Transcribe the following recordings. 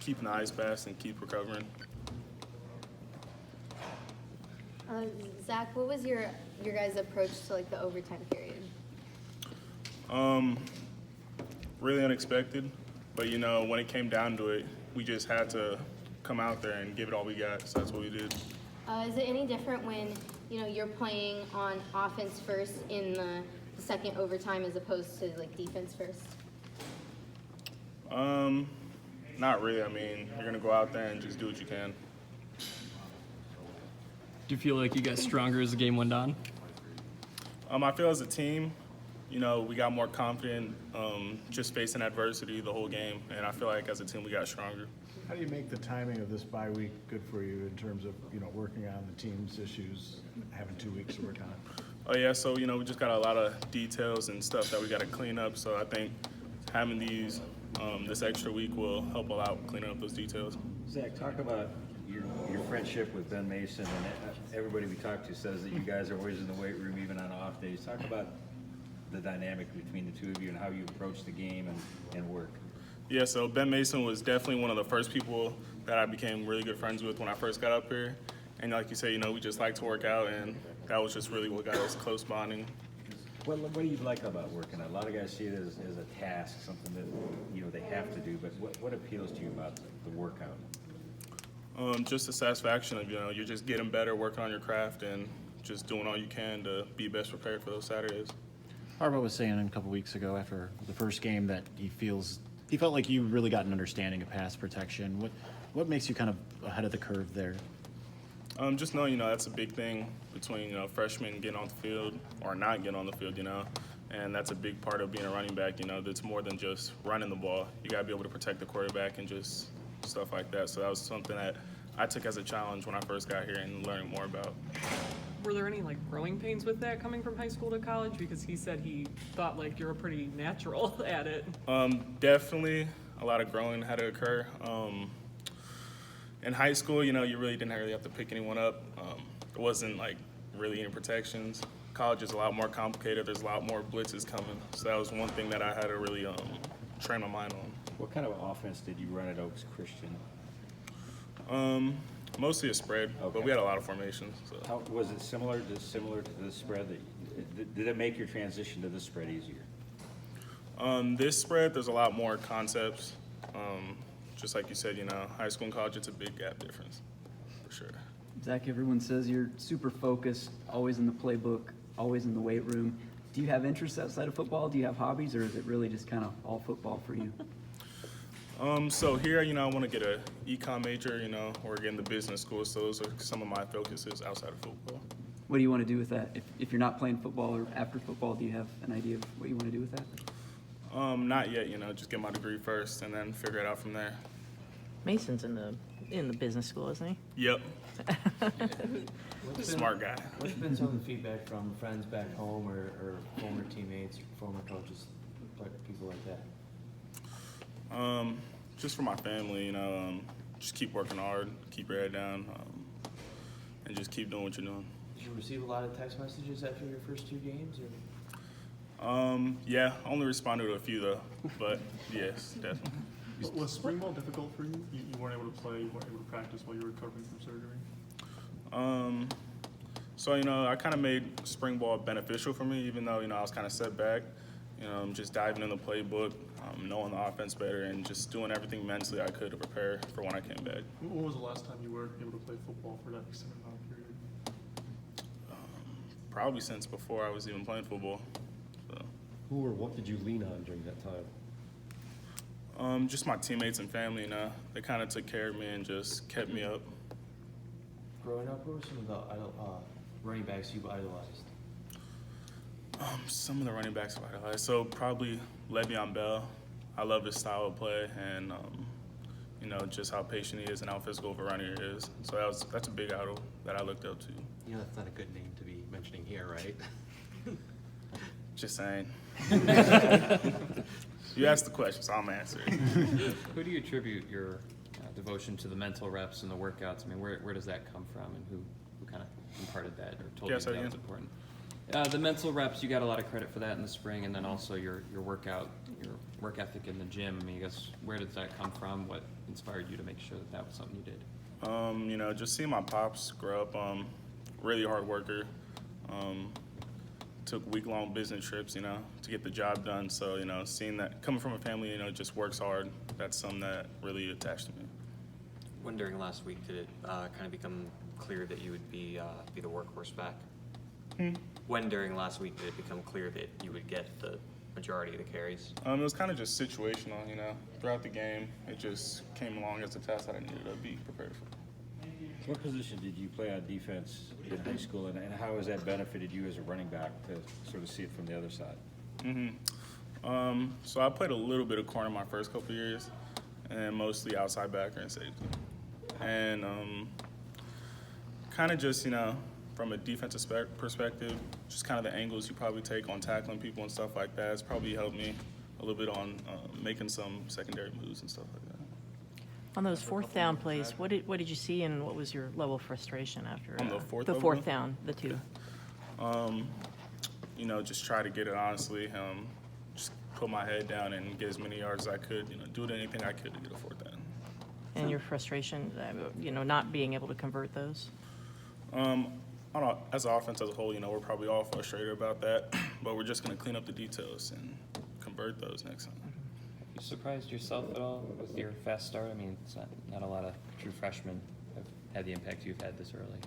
keeping the ice baths and keep recovering. Zach, what was your guys' approach to like the overtime period? Really unexpected, but when it came down to it, we just had to come out there and give it all we got. So that's what we did. Is it any different when you're playing on offense first in the second overtime as opposed to like defense first? Not really. I mean, you're gonna go out there and just do what you can. Do you feel like you got stronger as the game went on? I feel as a team, we got more confident just facing adversity the whole game, and I feel like as a team we got stronger. How do you make the timing of this bye week good for you in terms of, working on the team's issues, having 2 weeks to work on it? Oh yeah, so we just got a lot of details and stuff that we got to clean up. So I think having this extra week will help a lot cleaning up those details. Zach, talk about your friendship with Ben Mason, and everybody we talk to says that you guys are always in the weight room, even on off days. Talk about the dynamic between the two of you and how you approach the game and work. Yeah, so Ben Mason was definitely one of the first people that I became really good friends with when I first got up here. And like you say, we just like to work out, and that was just really what got us close bonding. What do you like about working out? A lot of guys see it as a task, something that they have to do. But what appeals to you about the workout? Just the satisfaction of you're just getting better, working on your craft, and just doing all you can to be best prepared for those Saturdays. Harbaugh was saying a couple weeks ago after the first game that he felt like you really got an understanding of pass protection. What makes you kind of ahead of the curve there? Just knowing, that's a big thing between, freshmen getting on the field or not getting on the field, and that's a big part of being a running back, that's more than just running the ball. You got to be able to protect the quarterback and just stuff like that. So that was something that I took as a challenge when I first got here and learning more about. Were there any growing pains with that coming from high school to college? Because he said he thought you're pretty natural at it. Definitely a lot of growing had to occur. In high school, you really didn't have to pick anyone up. There wasn't really any protections. College is a lot more complicated. There's a lot more blitzes coming. So that was one thing that I had to really train my mind on. What kind of offense did you run at Oaks Christian? Mostly a spread, Okay. but we had a lot of formations. So. How, was it similar to the spread? Did it make your transition to the spread easier? This spread, there's a lot more concepts. Just like you said, high school and college, it's a big gap difference, for sure. Zach, everyone says you're super focused, always in the playbook, always in the weight room. Do you have interests outside of football? Do you have hobbies, or is it really just kind of all football for you? So here, I want to get an econ major, or get into business school. So those are some of my focuses outside of football. What do you want to do with that? If you're not playing football or after football, do you have an idea of what you want to do with that? Not yet, just get my degree first and then figure it out from there. Mason's in the business school, isn't he? Yep. Smart guy. What's been some of the feedback from friends back home or former teammates, former coaches, people like that? Just for my family, just keep working hard, keep your head down, and just keep doing what you're doing. Did you receive a lot of text messages after your first 2 games? Or? Yeah, only responded to a few though, but yes, definitely. Was spring ball difficult for you? You weren't able to play, you weren't able to practice while you were recovering from surgery? So, I kind of made spring ball beneficial for me, even though, I was kind of set back. Just diving in the playbook, knowing the offense better, and just doing everything mentally I could to prepare for when I came back. When was the last time you were able to play football for that extended amount of period? Probably since before I was even playing football. So. Who or what did you lean on during that time? Just my teammates and family, they kind of took care of me and just kept me up. Growing up, who were some of the running backs you idolized? Some of the running backs I idolized. So probably Le'Veon Bell. I love his style of play and, just how patient he is and how physical of a runner he is. So that's a big idol that I looked up to. That's not a good name to be mentioning here, right? Just saying. You asked the question, so I'm answering. Who do you attribute your devotion to the mental reps and the workouts? I mean, where does that come from, and who kind of imparted that or told you that was important? The mental reps, you got a lot of credit for that in the spring, and then also your work ethic in the gym. I mean, I guess, where did that come from? What inspired you to make sure that that was something you did? Just seeing my pops grow up, really hard worker. Took week-long business trips, to get the job done. So, seeing that coming from a family, just works hard, that's something that really attached to me. When during last week did it kind of become clear that you would be the workhorse back? When during last week did it become clear that you would get the majority of the carries? It was kind of just situational, throughout the game. It just came along as a test that I needed to be prepared for. What position did you play on defense in high school, and how has that benefited you as a running back to sort of see it from the other side? So I played a little bit of corner my first couple of years, and mostly outside backer and safety. And kind of just, from a defensive perspective, just kind of the angles you probably take on tackling people and stuff like that has probably helped me a little bit on making some secondary moves and stuff like that. On those fourth down plays, what did you see, and what was your level of frustration after On the fourth the over? fourth down, the two? Just try to get it honestly. Just put my head down and get as many yards as I could. Do anything I could to get a fourth down. And your frustration, not being able to convert those? I don't know, as an offense as a whole, we're probably all frustrated about that, but we're just going to clean up the details and convert those next time. You surprised yourself at all with your fast start? I mean, it's not a lot of true freshmen have had the impact you've had this early.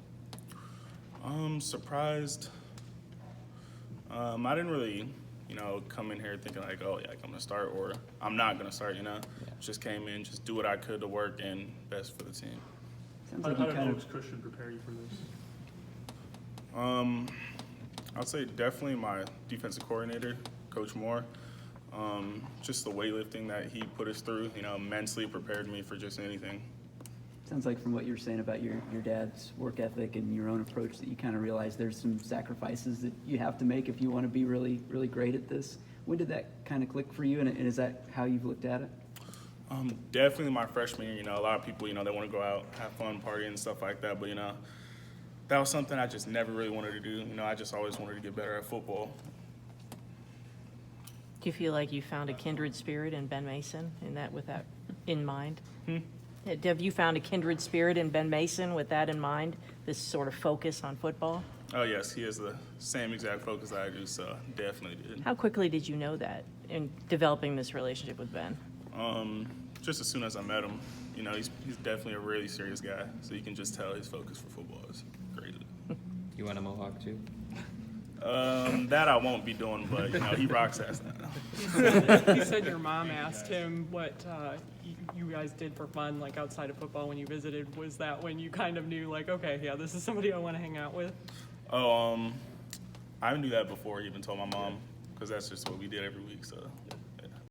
Surprised. I didn't really, come in here thinking like, oh yeah, I'm going to start or I'm not going to start, Just came in, just do what I could to work and best for the team. Sounds How like did you kind Coach of, Christian prepare you for this? I'd say definitely my defensive coordinator, Coach Moore. Just the weightlifting that he put us through, mentally prepared me for just anything. sounds like from what you're saying about your dad's work ethic and your own approach that you kind of realize there's some sacrifices that you have to make if you want to be really, really great at this. When did that kind of click for you, and is that how you've looked at it? Definitely my freshman year, a lot of people, they want to go out, have fun, party and stuff like that, but, that was something I just never really wanted to do. I just always wanted to get better at football. Do you feel like you found a kindred spirit in Ben Mason with that in mind? Have you found a kindred spirit in Ben Mason with that in mind, this sort of focus on football? Oh, yes, he has the same exact focus I do, so definitely did. How quickly did you know that in developing this relationship with Ben? Just as soon as I met him, he's definitely a really serious guy, so you can just tell his focus for football is great. You want a mohawk too? That I won't be doing, but he rocks that He now. said your mom asked him what you guys did for fun, like outside of football when you visited. Was that when you kind of knew, like, okay, yeah, this is somebody I want to hang out with? Oh, I knew that before I even told my mom, because that's just what we did every week. So